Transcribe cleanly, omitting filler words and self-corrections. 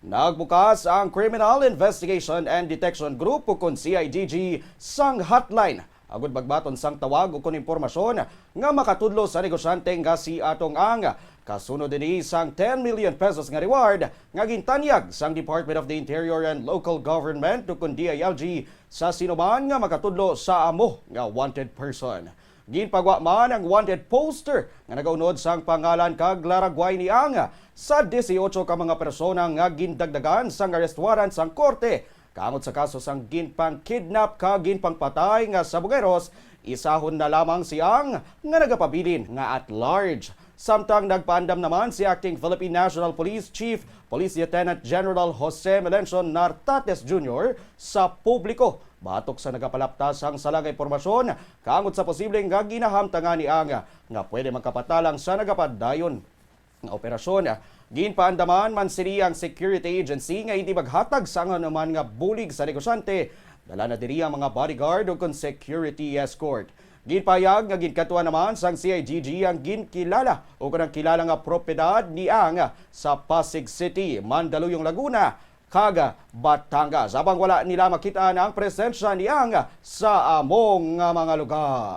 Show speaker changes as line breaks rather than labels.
Nagbukas ang Criminal Investigation and Detection Group ukon CIDG sang hotline. Agud bagbaton sang tawag ukon impormasyon nga makatudlo sa negosyante nga si atong ang kasunod dinhi sang 10 million pesos nga reward nga gintanyag sang Department of the Interior and Local Government ukon DILG sa sinuman nga makatudlo sa amo nga wanted person. Ginpagwa man ang wanted poster nga nagaunod sang pangalan kag laragway ni ang sa 18 ka mga persona nga gindagdagan sang arrest warrant sang korte kamot sa kaso sang ginpang kidnap kag ginpang patay nga sa Bugueros. Isahon na lamang siyang nga nagapabilin nga at large. Samtang nagpaandam naman si Acting Philippine National Police Chief Police Lieutenant General Jose Melencio Nartates Jr. sa publiko batok sa nagapalaptas ang salang impormasyon kaangod sa posibleng nga ginahamtangan ni ang nga pwede magkapatalang sa nagapadayon nga operasyon. Ginpaandaman man sini ang security agency nga hindi maghatag sa anuman nga bulig sa negosyante. Dala na diri ang mga bodyguard o security escort. Ginpayag nga ginkatuan naman sang CIDG ang ginkilala o kanang kilala nga propiedad ni ang sa Pasig City, Mandaluyong, Laguna, kaga Batangas. Habang wala nila makita ang presensya ni ang sa among mga lugar.